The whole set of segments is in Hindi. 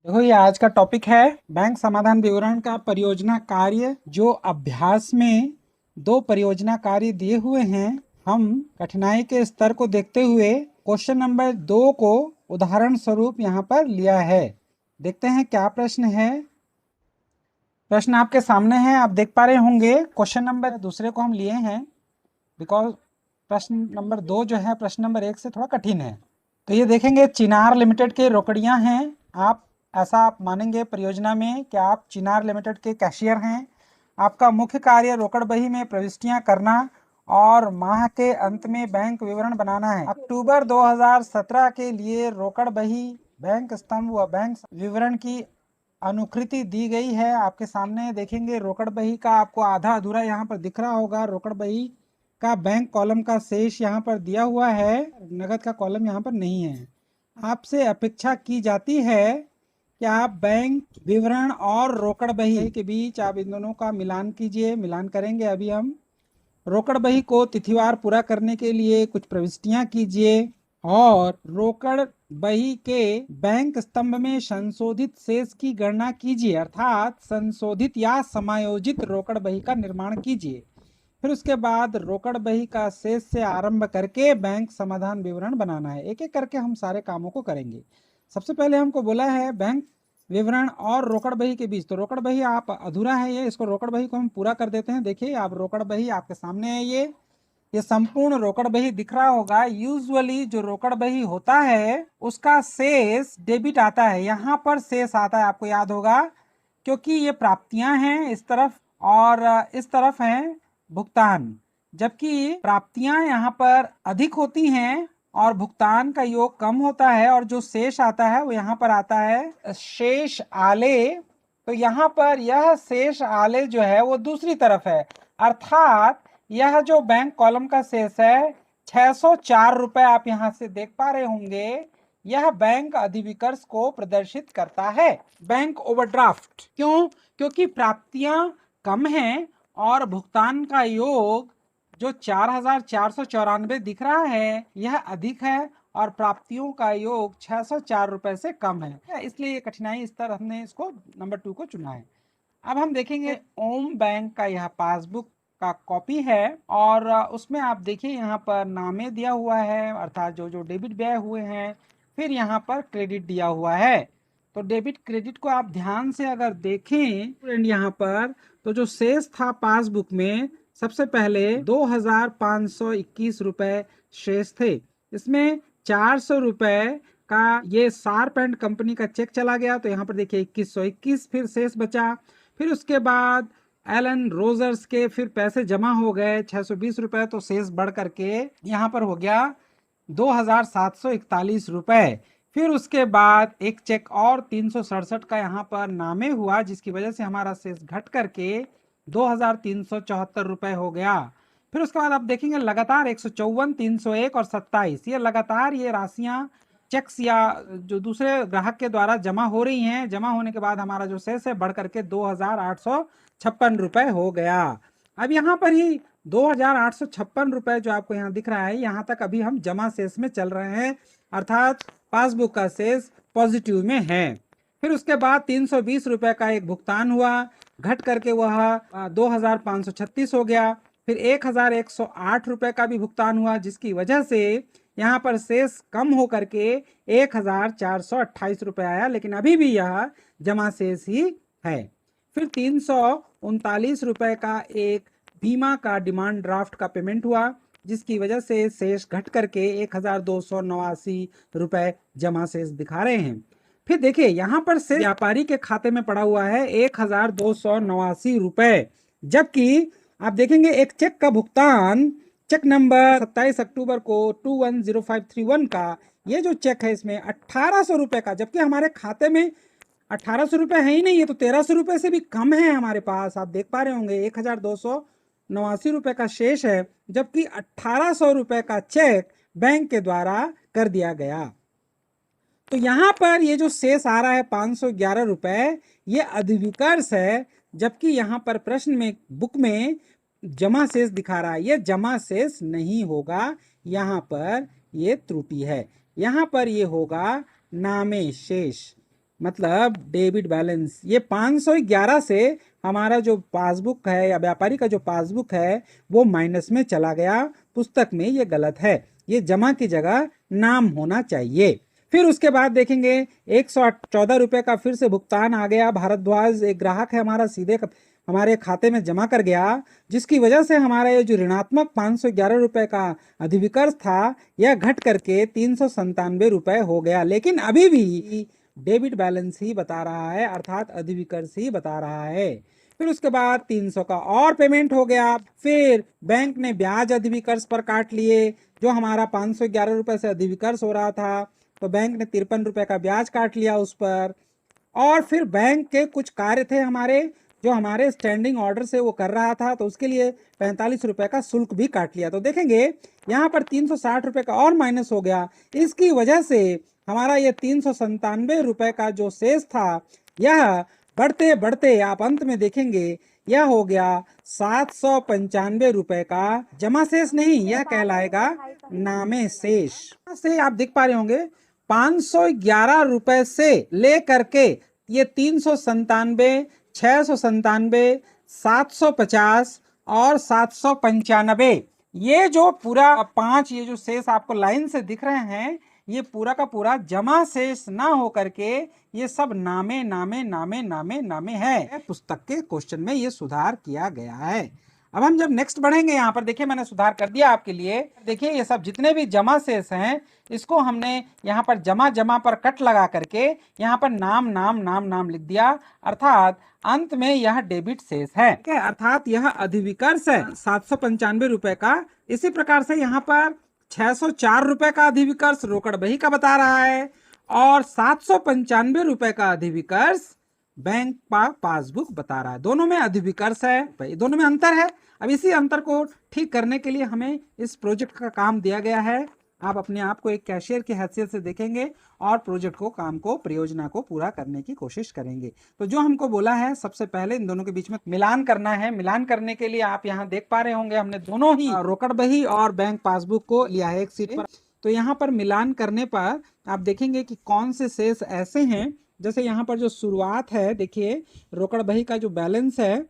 देखो, ये आज का टॉपिक है बैंक समाधान विवरण का परियोजना कार्य। जो अभ्यास में दो परियोजना कार्य दिए हुए हैं, हम कठिनाई के स्तर को देखते हुए क्वेश्चन नंबर 2 को उदाहरण स्वरूप यहाँ पर लिया है। देखते हैं क्या प्रश्न है। प्रश्न आपके सामने है, आप देख पा रहे होंगे। क्वेश्चन नंबर दूसरे को हम लिए हैं बिकॉज प्रश्न नंबर 2 जो है प्रश्न नंबर 1 से थोड़ा कठिन है। तो ये देखेंगे, चिनार लिमिटेड के रोकड़ियां हैं। आप ऐसा आप मानेंगे परियोजना में कि आप चिनार लिमिटेड के कैशियर हैं। आपका मुख्य कार्य रोकड़ बही में प्रविष्टियां करना और माह के अंत में बैंक विवरण बनाना है। अक्टूबर 2017 के लिए रोकड़ बही, बैंक स्तंभ व बैंक विवरण की अनुकृति दी गई है। आपके सामने देखेंगे रोकड़ बही का आपको आधा अधूरा यहाँ पर दिख रहा होगा। रोकड़ बही का बैंक कॉलम का शेष यहाँ पर दिया हुआ है, नगद का कॉलम यहाँ पर नहीं है। आपसे अपेक्षा की जाती है कि आप बैंक विवरण और रोकड़ बही के बीच आप इन दोनों का मिलान कीजिए। मिलान करेंगे अभी हम। रोकड़ बही को तिथिवार पूरा करने के लिए कुछ प्रविष्टियां कीजिए और रोकड़ बही के बैंक स्तंभ में संशोधित शेष की गणना कीजिए, अर्थात संशोधित या समायोजित रोकड़ बही का निर्माण कीजिए। फिर उसके बाद रोकड़ बही का शेष से आरंभ करके बैंक समाधान विवरण बनाना है। एक एक करके हम सारे कामों को करेंगे। सबसे पहले हमको बोला है बैंक विवरण और रोकड़ बही के बीच, तो रोकड़ बही आप अधूरा है ये, इसको रोकड़ बही को हम पूरा कर देते हैं। देखिए, आप रोकड़ बही आपके सामने है। ये संपूर्ण रोकड़ बही दिख रहा होगा। यूजुअली जो रोकड़ बही होता है उसका शेष डेबिट आता है, यहाँ पर शेष आता है, आपको याद होगा, क्योंकि ये प्राप्तियां हैं इस तरफ और इस तरफ हैं भुगतान। जबकि प्राप्तियां यहाँ पर अधिक होती हैं और भुगतान का योग कम होता है, और जो शेष आता है वो यहाँ पर आता है शेष आले। तो यहाँ पर यह शेष आले जो है वो दूसरी तरफ है, अर्थात यह जो बैंक कॉलम का शेष है 604 रुपए आप यहाँ से देख पा रहे होंगे, यह बैंक अधिविकर्ष को प्रदर्शित करता है। बैंक ओवरड्राफ्ट क्यों? क्योंकि प्राप्तियां कम हैं और भुगतान का योग जो 4494 दिख रहा है यह अधिक है और प्राप्तियों का योग 604 रुपए से कम है, इसलिए कठिनाई स्तर हमने इसको नंबर 2 को चुना है। अब हम देखेंगे ओम बैंक का यह पासबुक का कॉपी है और उसमें आप देखिए यहाँ पर नामे दिया हुआ है, अर्थात जो जो डेबिट व्यय हुए हैं, फिर यहाँ पर क्रेडिट दिया हुआ है। तो डेबिट क्रेडिट को आप ध्यान से अगर देखें यहाँ पर, तो जो शेष था पासबुक में सबसे पहले 2521 रुपए शेष थे। इसमें 400 रुपए का ये शार्प एंड कंपनी का चेक चला गया, तो यहाँ पर देखिए 2121 फिर शेष बचा। फिर उसके बाद एलन रोजर्स के फिर पैसे जमा हो गए 620 रुपए, तो शेष बढ़ करके यहाँ पर हो गया 2741 रुपए। फिर उसके बाद एक चेक और 367 का यहाँ पर नामे हुआ, जिसकी वजह से हमारा शेष घट करके 2374 रुपए हो गया। फिर उसके बाद आप देखेंगे लगातार 154, 301 और 27, ये लगातार ये राशियां चेक्स या जो दूसरे ग्राहक के द्वारा जमा हो रही हैं। जमा होने के बाद हमारा जो शेष है बढ़ करके 2856 रुपए हो गया। अब यहाँ पर ही 2856 रुपए जो आपको यहाँ दिख रहा है, यहाँ तक अभी हम जमा शेष में चल रहे हैं, अर्थात पासबुक का शेष पॉजिटिव में है। फिर उसके बाद 320 रुपए का एक भुगतान हुआ, घट करके वह 2536 हो गया। फिर 1108 रुपए का भी भुगतान हुआ, जिसकी वजह से यहाँ पर शेष कम हो करके 1428 रुपए आया, लेकिन अभी भी यह जमा शेष ही है। फिर 339 रुपए का एक बीमा का डिमांड ड्राफ्ट का पेमेंट हुआ, जिसकी वजह से शेष घट करके 1289 रुपए जमा शेष दिखा रहे हैं। फिर देखिए यहाँ पर शेष व्यापारी के खाते में पड़ा हुआ है 1289 रुपए, जबकि आप देखेंगे एक चेक का भुगतान, चेक नंबर 27 अक्टूबर को 210531 का, ये जो चेक है इसमें 1800 रुपए का, जबकि हमारे खाते में 1800 रुपए है ही नहीं, है तो 1300 रुपए से भी कम है हमारे पास। आप देख पा रहे होंगे 1289 रुपए का शेष है, जबकि 1800 रुपए का चेक बैंक के द्वारा कर दिया गया। तो यहाँ पर ये जो शेष आ रहा है 511 रुपए, ये अधिविकर्ष है, जबकि यहाँ पर प्रश्न में बुक में जमा शेष दिखा रहा है, ये जमा शेष नहीं होगा, यहाँ पर ये त्रुटि है। यहाँ पर ये होगा नामे शेष। मतलब डेबिट बैलेंस। ये 511 से हमारा जो पासबुक है या व्यापारी का जो पासबुक है वो माइनस में चला गया। पुस्तक में ये गलत है, ये जमा की जगह नाम होना चाहिए। फिर उसके बाद देखेंगे 114 रुपए का फिर से भुगतान आ गया। भारद्वाज एक ग्राहक है हमारा, सीधे हमारे खाते में जमा कर गया, जिसकी वजह से हमारा ये जो ऋणात्मक 511 रुपए का अधिविकर्ष था यह घट करके 397 रुपए हो गया। लेकिन अभी भी डेबिट बैलेंस ही बता रहा है, अर्थात अधिविकर्ष ही बता रहा है। फिर उसके बाद 300 का और पेमेंट हो गया। फिर बैंक ने ब्याज अधिविकर्ष पर काट लिए, जो हमारा 511 रुपए से अधिविकर्ष हो रहा था तो बैंक ने 53 रुपए का ब्याज काट लिया उस पर। और फिर बैंक के कुछ कार्य थे हमारे, जो हमारे स्टैंडिंग ऑर्डर से वो कर रहा था, तो उसके लिए 45 रुपए का शुल्क भी काट लिया। तो देखेंगे यहाँ पर 360 रुपए का और माइनस हो गया। इसकी वजह से हमारा ये 397 रुपए का जो शेष था यह बढ़ते बढ़ते आप अंत में देखेंगे यह हो गया 795 रुपए का जमा शेष नहीं, यह कहलाएगा नामे शेष। से आप देख पा रहे होंगे 511 रुपए से लेकर के ये 397, 697, 750 और 795, ये जो पूरा 5 ये जो शेष आपको लाइन से दिख रहे हैं ये पूरा का पूरा जमा शेष ना हो करके ये सब नामे नामे नामे नामे नामे है। पुस्तक के क्वेश्चन में ये सुधार किया गया है। अब हम जब नेक्स्ट बढ़ेंगे, यहाँ पर देखिए मैंने सुधार कर दिया आपके लिए। देखिए ये सब जितने भी जमा शेष हैं इसको हमने यहाँ पर जमा जमा पर कट लगा करके यहाँ पर नाम नाम नाम नाम लिख दिया, अर्थात अंत में यह डेबिट शेष है, अर्थात यह अधिविकर्ष है 795 रुपए का। इसी प्रकार से यहाँ पर 604 रुपए का अधिविकर्ष रोकड़ बही का बता रहा है और 795 रुपए का अधिविकर्ष बैंक का पासबुक बता रहा है। दोनों में अधिविकर्ष है, दोनों में अंतर है। अब इसी अंतर को ठीक करने के लिए हमें इस प्रोजेक्ट का काम दिया गया है। आप अपने आप को एक कैशियर की हैसियत से देखेंगे और प्रोजेक्ट को, काम को, परियोजना को पूरा करने की कोशिश करेंगे। तो जो हमको बोला है सबसे पहले इन दोनों के बीच में मिलान करना है। मिलान करने के लिए आप यहाँ देख पा रहे होंगे हमने दोनों ही रोकड़ बही और बैंक पासबुक को लिया है एक सीट पर। तो यहाँ पर मिलान करने पर आप देखेंगे कि कौन से शेष ऐसे हैं, जैसे यहाँ पर जो शुरुआत है देखिए रोकड़ बही का जो बैलेंस है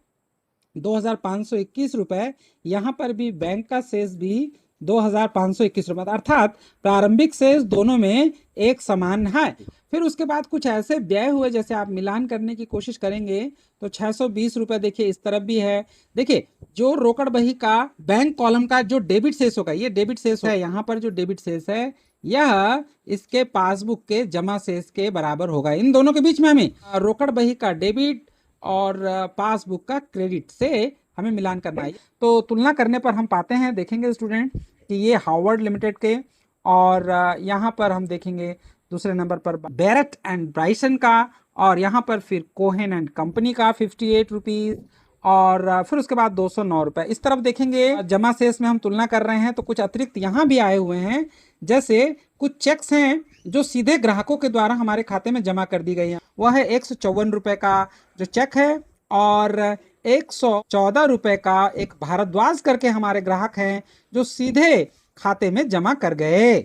2521 रुपए, यहाँ पर भी बैंक का शेष भी 2521 रुपए, अर्थात प्रारंभिक शेष दोनों में एक समान है। फिर उसके बाद कुछ ऐसे व्यय हुए, जैसे आप मिलान करने की कोशिश करेंगे तो 620 रुपए देखिए इस तरफ भी है। देखिए जो रोकड़ बही का बैंक कॉलम का जो डेबिट शेष होगा, ये डेबिट शेष है, यहाँ पर जो डेबिट शेष है यह इसके पासबुक के जमा शेष के बराबर होगा। इन दोनों के बीच में हमें रोकड़ बही का डेबिट और पासबुक का क्रेडिट से हमें मिलान करना है। तो तुलना करने पर हम पाते हैं, देखेंगे स्टूडेंट कि ये हार्वर्ड लिमिटेड के, और यहाँ पर हम देखेंगे दूसरे नंबर पर बैरेट एंड ब्राइसन का, और यहाँ पर फिर कोहेन एंड कंपनी का 58 रुपीज़, और फिर उसके बाद 209 रुपए। इस तरफ देखेंगे जमा शेष में हम तुलना कर रहे हैं तो कुछ अतिरिक्त यहाँ भी आए हुए हैं, जैसे कुछ चेक्स हैं जो सीधे ग्राहकों के द्वारा हमारे खाते में जमा कर दी गई हैं। वह है 154 रुपए का जो चेक है, और 114 रुपए का एक भारद्वाज करके हमारे ग्राहक हैं जो सीधे खाते में जमा कर गए।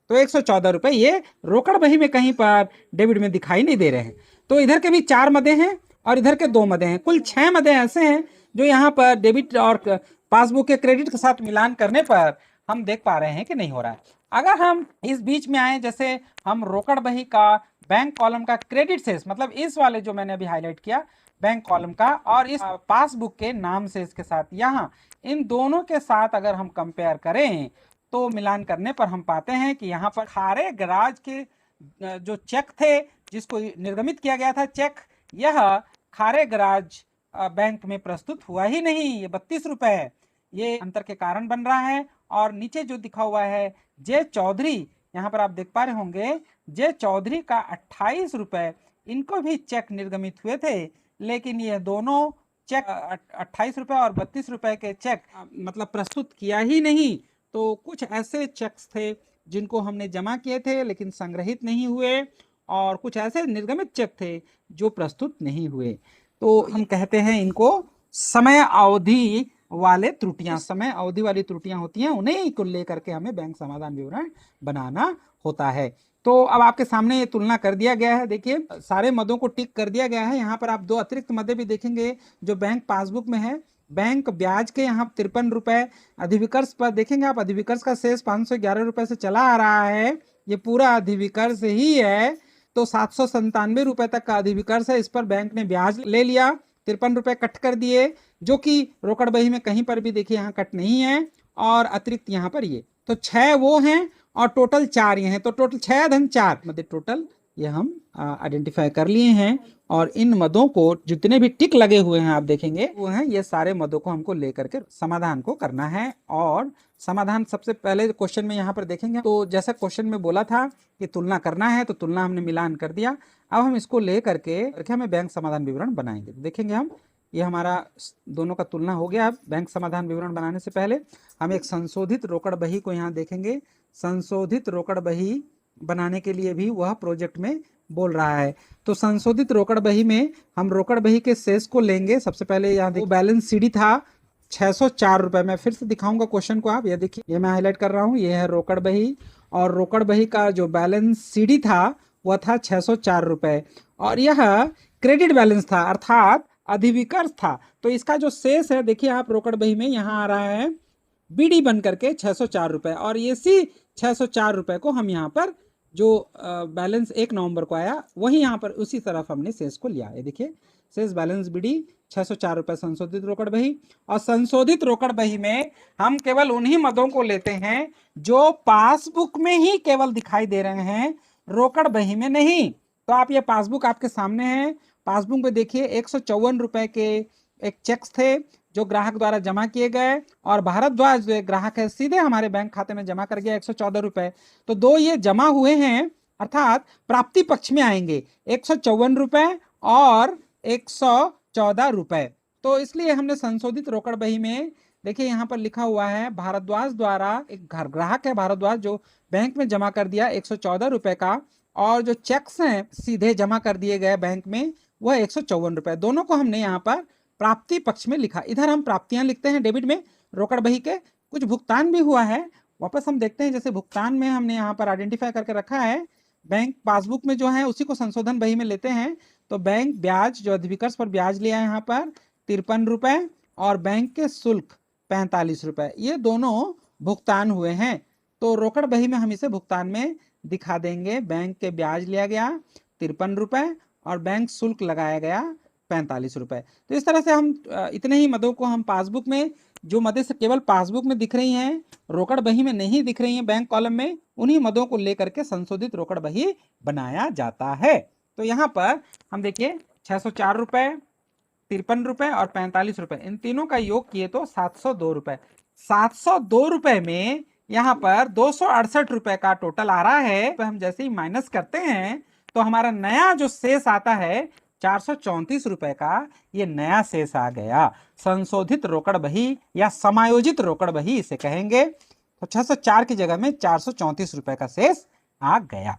तो 114 रुपए ये रोकड़ बही में कहीं पर डेबिट में दिखाई नहीं दे रहे हैं। तो इधर के भी 4 मदे हैं और इधर के 2 मदे हैं, कुल 6 मदे ऐसे हैं जो यहाँ पर डेबिट और पासबुक के क्रेडिट के साथ मिलान करने पर हम देख पा रहे हैं कि नहीं हो रहा है। अगर हम इस बीच में आए, जैसे हम रोकड़ बही का बैंक कॉलम का क्रेडिट शेष, मतलब इस वाले जो मैंने अभी हाईलाइट किया बैंक कॉलम का, और इस पासबुक के नाम शेष के साथ, यहाँ इन दोनों के साथ अगर हम कंपेयर करें तो मिलान करने पर हम पाते हैं कि यहाँ पर खारे गराज के जो चेक थे जिसको निर्गमित किया गया था चेक, यह खारे गराज बैंक में प्रस्तुत हुआ ही नहीं, ये 32 रुपए है। ये अंतर के कारण बन रहा है। और नीचे जो दिखा हुआ है जे चौधरी, यहाँ पर आप देख पा रहे होंगे जे चौधरी का 28 रुपए, इनको भी चेक निर्गमित हुए थे, लेकिन ये दोनों चेक 28 रुपए और 32 रुपए के चेक मतलब प्रस्तुत किया ही नहीं। तो कुछ ऐसे चेक्स थे जिनको हमने जमा किए थे लेकिन संग्रहित नहीं हुए, और कुछ ऐसे निर्गमित चेक थे जो प्रस्तुत नहीं हुए। तो हम कहते हैं इनको समय अवधि वाले त्रुटियां, समय अवधि वाली त्रुटियां होती हैं, उन्हीं को लेकर के हमें बैंक समाधान विवरण बनाना होता है। तो तो अब आपके सामने ये तुलना कर दिया गया है। देखिए सारे मदों को टिक कर दिया गया है। यहाँ पर आप दो अतिरिक्त मदे भी देखेंगे जो बैंक पासबुक में है। बैंक ब्याज के यहाँ 53 रुपए, अधिविकर्ष पर देखेंगे आप, अधिविकर्ष का शेष 511 रुपए से चला आ रहा है, ये पूरा अधिविकर्ष ही है। तो 797 रुपए तक का अधिविकर्ष है, इस पर बैंक ने ब्याज ले लिया, 53 रुपए कट कर दिए, जो कि रोकड़ बही में कहीं पर भी देखिए यहाँ कट नहीं है। और अतिरिक्त यहाँ पर ये तो 6 वो हैं और टोटल 4 ये हैं, तो टोटल 6 धन 4 मदे टोटल ये हम आइडेंटिफाई कर लिए हैं। और इन मदों को जितने भी टिक लगे हुए हैं आप देखेंगे वो हैं, ये सारे मदों को हमको लेकर के समाधान को करना है। और समाधान सबसे पहले क्वेश्चन में यहाँ पर देखेंगे, तो जैसा क्वेश्चन में बोला था कि तुलना करना है, तो तुलना हमने मिलान कर दिया। अब हम इसको ले करके हमें बैंक समाधान विवरण बनाएंगे। देखेंगे हम, ये हमारा दोनों का तुलना हो गया। अब बैंक समाधान विवरण बनाने से पहले हम एक संशोधित रोकड़ बही को यहाँ देखेंगे। संशोधित रोकड़ बही बनाने के लिए भी वह प्रोजेक्ट में बोल रहा है। तो संशोधित रोकड़ बही में हम रोकड़ बही के शेष को लेंगे। सबसे पहले यहाँ देखो बैलेंस सीडी था 604 रुपए। मैं फिर से दिखाऊंगा क्वेश्चन को, आप ये देखिए, ये मैं हाईलाइट कर रहा हूँ, ये है रोकड़ बही और रोकड़ बही का जो बैलेंस सीडी था वह था 604 रुपए और यह क्रेडिट बैलेंस था अर्थात अधिविकर्ष था। तो इसका जो शेष है देखिए आप रोकड़ बही में यहाँ आ रहा है बीडी बन करके 604 रुपए और ये सी 604 रुपए को हम यहाँ पर जो बैलेंस 1 नवंबर को आया वही यहाँ पर उसी तरफ हमने शेष को लिया। ये देखिए शेष बैलेंस बीडी 604 रुपए संशोधित रोकड़ बही। और संशोधित रोकड़ बही में हम केवल उन्हीं मदों को लेते हैं जो पासबुक में ही केवल दिखाई दे रहे हैं, रोकड़ बही में नहीं। तो आप ये पासबुक आपके सामने है, पासबुक में देखिए 154 रुपए के एक चेक्स थे जो ग्राहक द्वारा जमा किए गए और भारद्वाज जो एक ग्राहक है सीधे हमारे बैंक खाते में जमा कर गया 114 रुपए। तो दो ये जमा हुए हैं अर्थात प्राप्ति पक्ष में आएंगे 154 रुपए और 114 रुपए। तो इसलिए हमने संशोधित रोकड़ बही में देखिए यहाँ पर लिखा हुआ है भारद्वाज द्वारा, एक ग्राहक है भारद्वाज जो बैंक में जमा कर दिया 114 रुपए का और जो चेक्स हैं सीधे जमा कर दिए गए बैंक में वह 154 रुपए। दोनों को हमने यहाँ पर प्राप्ति पक्ष में लिखा। इधर हम प्राप्तियां लिखते हैं डेबिट में रोकड़ बही के, कुछ भुगतान भी हुआ है वापस हम देखते हैं। जैसे भुगतान में हमने यहाँ पर आइडेंटिफाई करके रखा है, बैंक पासबुक में जो है उसी को संशोधन बही में लेते हैं। तो बैंक ब्याज जो अधिविकर्ष पर ब्याज लिया है यहाँ पर 53 रुपए और बैंक के शुल्क 45 रुपए, ये दोनों भुगतान हुए हैं। तो रोकड़ बही में हम इसे भुगतान में दिखा देंगे। बैंक के ब्याज लिया गया 53 रुपए और बैंक शुल्क लगाया गया 45 रुपए। तो इस तरह से हम इतने ही मदों को हम पासबुक में, जो मदें से केवल पासबुक में दिख रही हैं, रोकड़ बही में नहीं दिख रही हैं बैंक कॉलम में, उन्हीं मदों को लेकर के संशोधित रोकड़ बही बनाया जाता है। तो यहाँ पर हम देखिए 604 रुपए, 53 रुपए और 45 रुपए, इन तीनों का योग किए तो 702 रुपए। 702 रुपए में यहाँ पर 268 रुपए का टोटल आ रहा है। तो हम जैसे ही माइनस करते हैं तो हमारा नया जो शेष आता है 434 रुपए का, ये नया शेष आ गया। संशोधित रोकड़ बही या समायोजित रोकड़ बही इसे कहेंगे। तो 604 की जगह में 434 रुपए का शेष आ गया।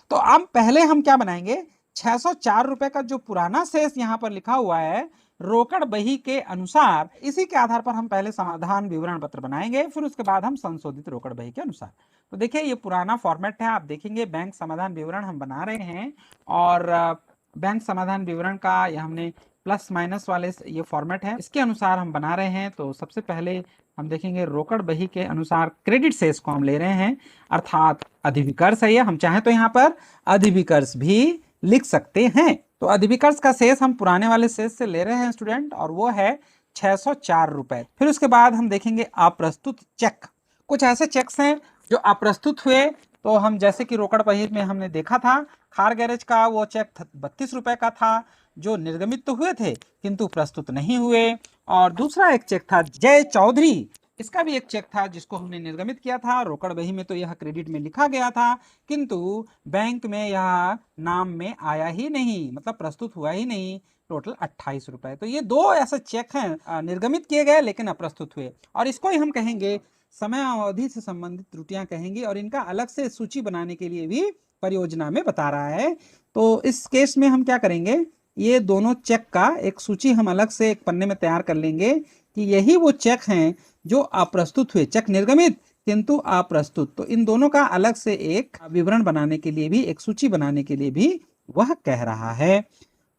तो अब पहले हम क्या बनाएंगे, 604 रुपए का जो पुराना शेष यहाँ पर लिखा हुआ है रोकड़ बही के अनुसार, इसी के आधार पर हम पहले समाधान विवरण पत्र बनाएंगे, फिर उसके बाद हम संशोधित रोकड़ बही के अनुसार। तो देखिए ये पुराना फॉर्मेट है, आप देखेंगे बैंक समाधान विवरण हम बना रहे हैं और बैंक समाधान विवरण का ये हमने प्लस माइनस वाले ये फॉर्मेट है, इसके अनुसार हम बना रहे हैं। तो सबसे पहले हम देखेंगे रोकड़ बही के अनुसार क्रेडिट शेष को हम ले रहे हैं अर्थात अधिविकर्ष है ये, हम चाहें तो यहाँ पर अधिविकर्ष भी लिख सकते हैं। तो अधिविकर्ष का शेष हम पुराने वाले शेष से ले रहे हैं स्टूडेंट और वो है 604 रुपए। फिर उसके बाद हम देखेंगे अप्रस्तुत चेक। कुछ ऐसे चेक्स हैं जो अप्रस्तुत हुए, तो हम जैसे कि रोकड़ बही में हमने देखा था खार गैरेज का वो चेक 32 रुपए का था जो निर्गमित तो हुए थे किंतु प्रस्तुत नहीं हुए। और दूसरा एक चेक था जय चौधरी, इसका भी एक चेक था जिसको हमने निर्गमित किया था। रोकड़ बही में तो यह क्रेडिट में लिखा गया था किंतु बैंक में यह नाम में आया ही नहीं, मतलब प्रस्तुत हुआ ही नहीं, टोटल 28 रुपए। तो ये दो ऐसे चेक हैं निर्गमित किए गए लेकिन अप्रस्तुत हुए और इसको ही हम कहेंगे समय अवधि से संबंधित त्रुटियां कहेंगे और इनका अलग से सूची बनाने के लिए भी परियोजना में बता रहा है। तो इस केस में हम क्या करेंगे, ये दोनों चेक का एक सूची हम अलग से एक पन्ने में तैयार कर लेंगे कि यही वो चेक हैं जो अप्रस्तुत हुए, चेक निर्गमित किंतु अप्रस्तुत। तो इन दोनों का अलग से एक विवरण बनाने के लिए भी, एक सूची बनाने के लिए भी वह कह रहा है।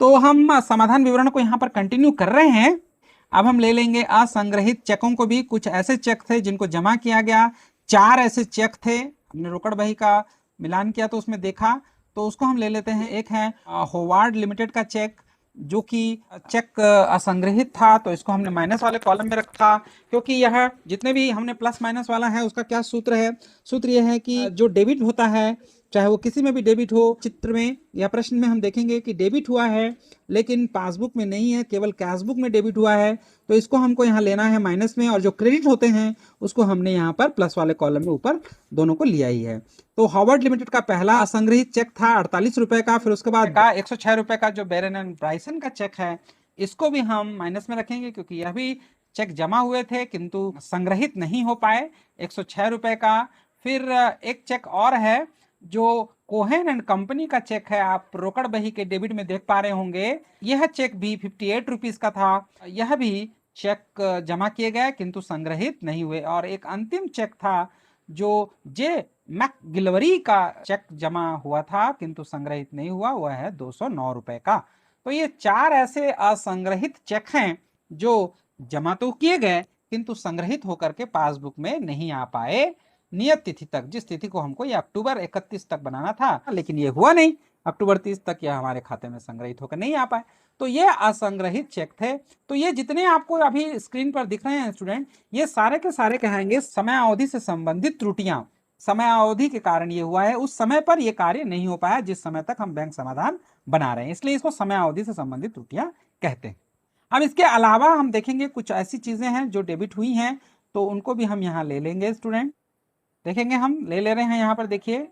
तो हम समाधान विवरण को यहाँ पर कंटिन्यू कर रहे हैं। अब हम ले लेंगे असंग्रहित चेकों को भी। कुछ ऐसे चेक थे जिनको जमा किया गया, 4 ऐसे चेक थे। हमने रोकड़ बही का मिलान किया तो उसमें देखा, तो उसको हम ले लेते हैं। एक है होवार्ड लिमिटेड का चेक, जो कि चेक असंग्रहित था, तो इसको हमने माइनस वाले कॉलम में रखा, क्योंकि यह जितने भी हमने प्लस माइनस वाला है उसका क्या सूत्र है। सूत्र यह है कि जो डेबिट होता है, चाहे वो किसी में भी डेबिट हो, चित्र में या प्रश्न में हम देखेंगे कि डेबिट हुआ है लेकिन पासबुक में नहीं है, केवल कैशबुक में डेबिट हुआ है, तो इसको हमको यहाँ लेना है माइनस में, और जो क्रेडिट होते हैं उसको हमने यहाँ पर प्लस वाले कॉलम में ऊपर दोनों को लिया ही है। तो हार्वर्ड लिमिटेड का पहला असंग्रहित चेक था 48 रुपए का। फिर उसके बाद का 106 रुपए का जो बेरन एंड ब्राइसन का चेक है, इसको भी हम माइनस में रखेंगे, क्योंकि यह भी चेक जमा हुए थे किंतु संग्रहित नहीं हो पाए, 106 रुपए का। फिर एक चेक और है जो कोहेन एंड कंपनी का चेक है, आप रोकड़ बही के डेबिट में देख पा रहे होंगे। यह चेक भी 58 रुपीज का था, यह भी चेक जमा किए गए किंतु संग्रहित नहीं हुए। और एक अंतिम चेक था जो जे मैकगिलवरी का चेक जमा हुआ था किंतु संग्रहित नहीं हुआ, वह है 209 रुपए का। तो ये 4 ऐसे असंग्रहित चेक हैं जो जमा तो किए गए किंतु संग्रहित होकर के पासबुक में नहीं आ पाए नियत तिथि तक, जिस तिथि को हमको ये अक्टूबर 31 तक बनाना था, लेकिन ये हुआ नहीं। अक्टूबर 30 तक यह हमारे खाते में संग्रहित होकर नहीं आ पाए। तो ये असंग्रहित चेक थे। तो ये जितने आपको अभी स्क्रीन पर दिख रहे हैं स्टूडेंट, ये सारे के सारे कहेंगे समय अवधि से संबंधित त्रुटियां, समय अवधि के कारण ये हुआ है, उस समय पर ये कार्य नहीं हो पाया जिस समय तक हम बैंक समाधान बना रहे हैं, इसलिए इसको समय अवधि से संबंधित त्रुटियां कहते हैं। अब इसके अलावा हम देखेंगे कुछ ऐसी चीजें हैं जो डेबिट हुई हैं, तो उनको भी हम यहाँ ले लेंगे स्टूडेंट। देखेंगे, हम ले रहे हैं यहाँ पर। देखिए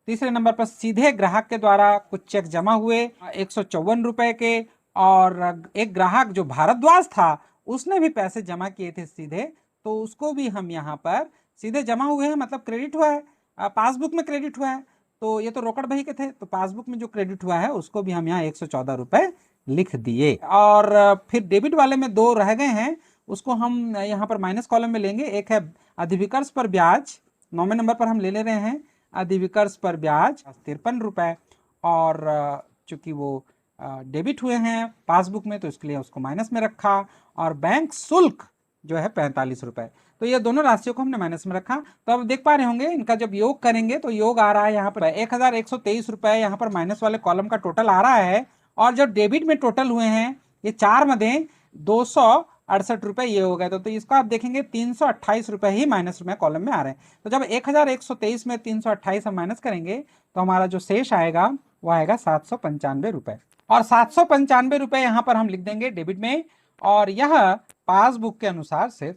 तीसरे नंबर पर सीधे ग्राहक के द्वारा कुछ चेक जमा हुए 154 रुपए के, और एक ग्राहक जो भारद्वाज था उसने भी पैसे जमा किए थे सीधे, तो उसको भी हम यहाँ पर सीधे जमा हुए हैं, मतलब क्रेडिट हुआ है, पासबुक में क्रेडिट हुआ है। तो ये तो रोकड़ बही के थे, तो पासबुक में जो क्रेडिट हुआ है उसको भी हम यहाँ 114 रुपए लिख दिए। और फिर डेबिट वाले में 2 रह गए हैं, उसको हम यहाँ पर माइनस कॉलम में लेंगे। एक है अधिविकर्ष पर ब्याज, 9वें नंबर पर हम ले रहे हैं अधिविकर्ष पर ब्याज 53 रुपए, और चूंकि वो डेबिट हुए हैं पासबुक में तो इसके लिए उसको माइनस में रखा। और बैंक शुल्क जो है 45 रुपए, तो ये दोनों राशियों को हमने माइनस में रखा। तो अब देख पा रहे होंगे इनका जब योग करेंगे तो योग आ रहा है यहाँ पर 1123 रुपए, यहाँ पर माइनस वाले कॉलम का टोटल आ रहा है। और जो डेबिट में टोटल हुए हैं ये 4 में दें 268 रुपए ये हो गए, तो इसको आप देखेंगे 328 रुपए ही माइनस में कॉलम में आ रहे हैं। तो जब 1123 में 328 हम माइनस करेंगे तो हमारा जो शेष आएगा वो आएगा 795 रुपए, और 795 रुपए यहाँ पर हम लिख देंगे डेबिट में, और यह पासबुक के अनुसार शेष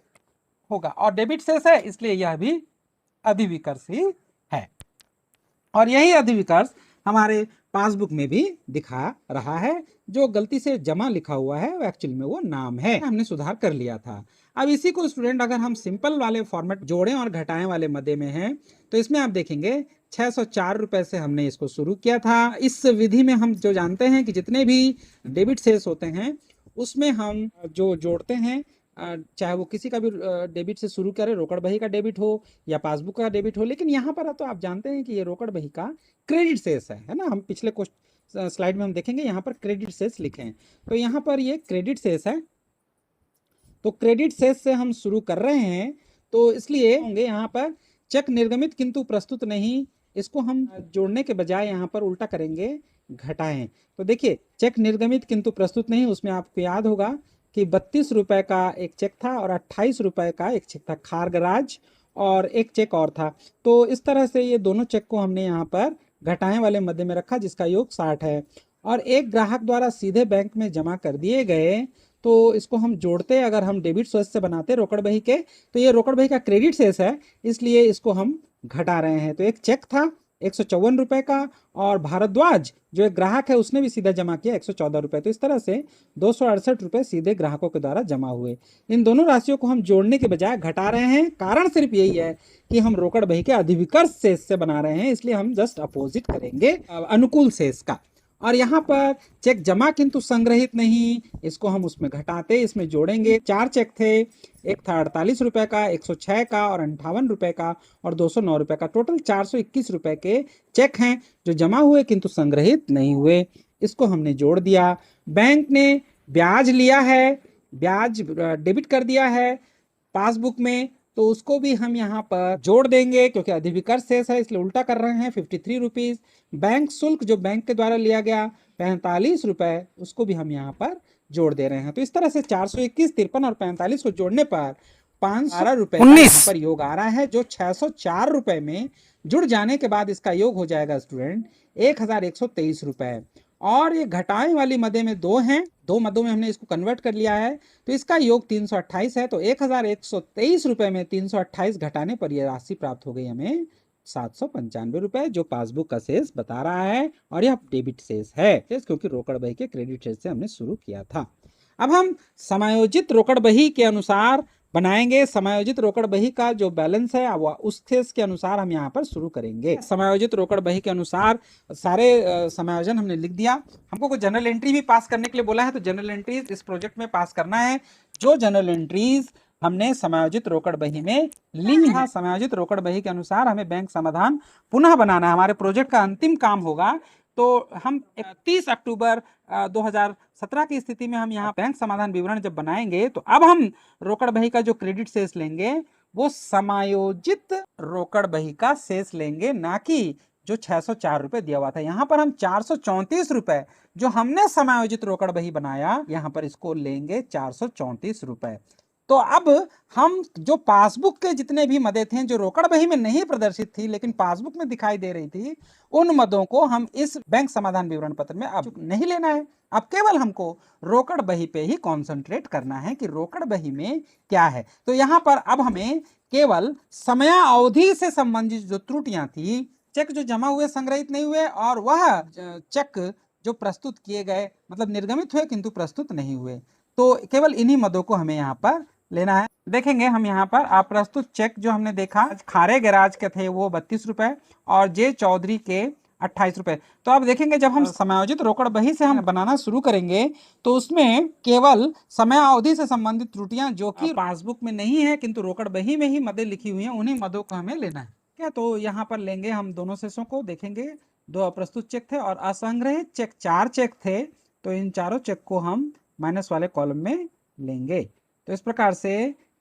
होगा। और डेबिट शेष है इसलिए यह भी अधिविकर्ष ही है, और यही अधिविकर्ष हमारे पासबुक में भी दिखा रहा है। जो गलती से जमा लिखा हुआ है वो एक्चुअली में वो नाम है, हमने सुधार कर लिया था। अब इसी को स्टूडेंट अगर हम सिंपल वाले फॉर्मेट जोड़ें और घटाएं वाले मदे में हैं, तो इसमें आप देखेंगे 604 रुपए से हमने इसको शुरू किया था। इस विधि में हम जो जानते हैं कि जितने भी डेबिट शेष होते हैं उसमें हम जो जोड़ते हैं, चाहे वो किसी का भी डेबिट से शुरू करें, रोकड़ बही का डेबिट हो या पासबुक का डेबिट हो, लेकिन यहाँ पर तो आप जानते हैं कि ये रोकड़ बही का क्रेडिट शेष है ना। हम पिछले स्लाइड में हम देखेंगे यहाँ पर क्रेडिट शेष लिखे हैं, तो यहाँ पर ये क्रेडिट शेष है। तो क्रेडिट शेष से हम शुरू कर रहे हैं, तो इसलिए होंगे यहाँ पर चेक निर्गमित किंतु प्रस्तुत नहीं, इसको हम जोड़ने के बजाय यहाँ पर उल्टा करेंगे, घटाएं। तो देखिए चेक निर्गमित किंतु प्रस्तुत नहीं, उसमें आपको याद होगा कि 32 रुपए का एक चेक था और 28 रुपए का एक चेक था खारगराज, और एक चेक और था। तो इस तरह से ये दोनों चेक को हमने यहाँ पर घटाएं वाले मध्य में रखा, जिसका योग 60 है। और एक ग्राहक द्वारा सीधे बैंक में जमा कर दिए गए, तो इसको हम जोड़ते, अगर हम डेबिट शेष से बनाते रोकड़ बही के, तो ये रोकड़ बही का क्रेडिट शेष है, इसलिए इसको हम घटा रहे हैं। तो एक चेक था 154 रुपए का, और भारद्वाज जो एक ग्राहक है उसने भी सीधा जमा किया 114 रुपए, तो इस तरह से 268 रुपए सीधे ग्राहकों के द्वारा जमा हुए। इन दोनों राशियों को हम जोड़ने के बजाय घटा रहे हैं, कारण सिर्फ यही है कि हम रोकड़ बही के अधिविकर्ष शेष से बना रहे हैं, इसलिए हम जस्ट अपोजिट करेंगे अनुकूल शेष का। और यहाँ पर चेक जमा किंतु संग्रहित नहीं, इसको हम उसमें घटाते, इसमें जोड़ेंगे। 4 चेक थे, एक था 48 रुपए का, 106 का और 58 रुपए का और 209 रुपए का। टोटल 421 रुपए के चेक हैं जो जमा हुए किंतु संग्रहित नहीं हुए। इसको हमने जोड़ दिया। बैंक ने ब्याज लिया है, ब्याज डेबिट कर दिया है पासबुक में, तो उसको भी हम यहाँ पर जोड़ देंगे क्योंकि अधिविकर्ष शेष है इसलिए उल्टा कर रहे हैं। 53 रुपीज। बैंक शुल्क जो बैंक के द्वारा लिया गया 45 रुपए, उसको भी हम यहाँ पर जोड़ दे रहे हैं। तो इस तरह से 421, 53 और 45 को जोड़ने पर 512 रुपए पर योग आ रहा है, जो 604 रुपए में जुड़ जाने के बाद इसका योग हो जाएगा स्टूडेंट 1123 रुपए। और ये घटाएं वाली मदे में दो हैं, दो मदों में हमने इसको कन्वर्ट कर लिया है, तो इसका योग 328 है। तो 1123 रुपए में 328 घटाने पर यह राशि प्राप्त हो गई हमें 795 रुपए, जो पासबुक का शेष बता रहा है। और यह डेबिट शेष है क्योंकि रोकड़ बही के क्रेडिट शेष से हमने शुरू किया था। अब हम समायोजित रोकड़ बही के अनुसार बनाएंगे। समायोजित रोकड़ बही का जो बैलेंस है वो उस शेष के अनुसार हम यहाँ पर शुरू करेंगे। समायोजित रोकड़ बही के अनुसार सारे समायोजन हमने लिख दिया। हमको कोई जनरल एंट्री भी पास करने के लिए बोला है, तो जनरल एंट्रीज इस प्रोजेक्ट में पास करना है। जो जनरल एंट्रीज हमने समायोजित रोकड़ बही में ली है, समायोजित रोकड़ बही के अनुसार हमें बैंक समाधान पुनः बनाना है। हमारे प्रोजेक्ट का अंतिम काम होगा, तो हम 31 अक्टूबर 2017 की स्थिति में हम यहाँ बैंक समाधान विवरण जब बनाएंगे, तो अब हम रोकड़ बही का जो क्रेडिट शेष लेंगे वो समायोजित रोकड़ बही का शेष लेंगे, ना कि जो 604 रुपए दिया हुआ था। यहाँ पर हम 434 रुपए जो हमने समायोजित रोकड़ बही बनाया, यहाँ पर इसको लेंगे 434 रुपए। तो अब हम जो पासबुक के जितने भी मदे थे जो रोकड़ बही में नहीं प्रदर्शित थी लेकिन पासबुक में दिखाई दे रही थी, उन मदों को हम इस बैंक समाधान विवरण पत्र में अब नहीं लेना है। अब केवल हमको रोकड़ बही पे ही कॉन्सेंट्रेट करना है कि रोकड़ बही में क्या है। तो यहाँ पर अब हमें केवल समयावधि से संबंधित जो त्रुटियां थी, चेक जो जमा हुए संग्रहित नहीं हुए और वह चेक जो प्रस्तुत किए गए मतलब निर्गमित हुए किंतु प्रस्तुत नहीं हुए, तो केवल इन्हीं मदों को हमें यहाँ पर लेना है। देखेंगे हम यहाँ पर अप्रस्तुत चेक जो हमने देखा, खारे गैराज के थे वो 32 रुपए और जे चौधरी के 28 रुपए। तो आप देखेंगे जब हम समायोजित रोकड़ बही से हम बनाना शुरू करेंगे तो उसमें केवल समयावधि से संबंधित त्रुटियां जो कि पासबुक में नहीं है किंतु रोकड़ बही में ही मदें लिखी हुई हैं, उन्हीं मदों को हमें लेना है। क्या, तो यहाँ पर लेंगे हम दोनों शेषों को। देखेंगे 2 अप्रस्तुत चेक थे और असंग्रहित चेक 4 चेक थे, तो इन चारों चेक को हम माइनस वाले कॉलम में लेंगे। तो इस प्रकार से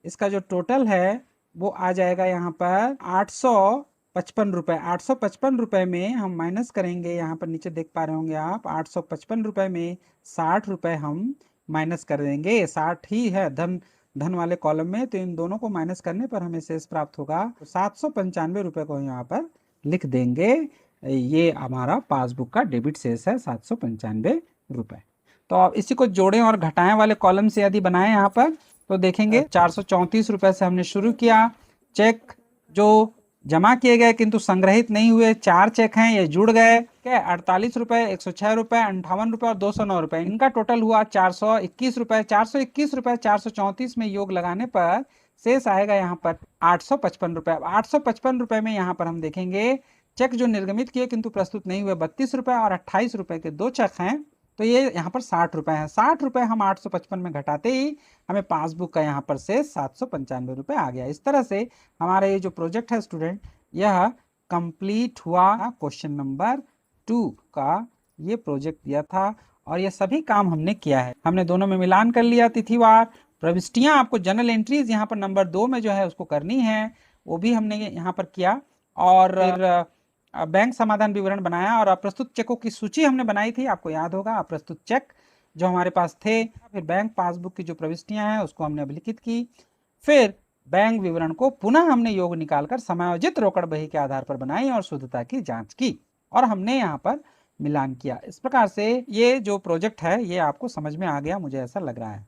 इसका जो टोटल है वो आ जाएगा यहाँ पर 855 रुपए। 855 रुपए में हम माइनस करेंगे, यहाँ पर नीचे देख पा रहे होंगे आप, 855 रुपए में 60 रुपए हम माइनस कर देंगे। 60 ही है धन वाले कॉलम में, तो इन दोनों को माइनस करने पर हमें शेष प्राप्त होगा। 795 रुपए को यहाँ पर लिख देंगे। ये हमारा पासबुक का डेबिट शेष है 795 रुपए। तो आप इसी को जोड़ें और घटाएं वाले कॉलम से यदि बनाएं यहाँ पर, तो देखेंगे 434 रुपए से हमने शुरू किया। चेक जो जमा किए गए किंतु संग्रहित नहीं हुए 4 चेक हैं, ये जुड़ गए। क्या, 48 रुपए, 106 रुपए, 58 रुपए और 209 रुपए, इनका टोटल हुआ 421 रुपए। 421 रुपए 434 में योग लगाने पर शेष आएगा यहाँ पर 855 रुपए। 855 रुपए में यहाँ पर हम देखेंगे चेक जो निर्गमित किए किंतु प्रस्तुत नहीं हुए 32 रुपए और 28 रुपए के 2 चेक हैं, तो ये यहाँ पर 60 रुपए है। 60 रुपए हम 855 में घटाते ही हमें पासबुक का यहाँ पर से 795 रुपए आ गया। इस तरह से हमारा ये जो प्रोजेक्ट है स्टूडेंट, यह कंप्लीट हुआ। क्वेश्चन नंबर 2 का ये प्रोजेक्ट दिया था और ये सभी काम हमने किया है। हमने दोनों में मिलान कर लिया, तिथिवार, प्रविष्टियां आपको जनरल एंट्रीज यहाँ पर नंबर 2 में जो है उसको करनी है, वो भी हमने यहाँ पर किया। और बैंक समाधान विवरण बनाया और अप्रस्तुत चेकों की सूची हमने बनाई थी, आपको याद होगा। अप्रस्तुत चेक जो हमारे पास थे, फिर बैंक पासबुक की जो प्रविष्टियां हैं उसको हमने अभिलिखित की, फिर बैंक विवरण को पुनः हमने योग निकालकर समायोजित रोकड़ बही के आधार पर बनाई और शुद्धता की जांच की और हमने यहाँ पर मिलान किया। इस प्रकार से ये जो प्रोजेक्ट है ये आपको समझ में आ गया, मुझे ऐसा लग रहा है।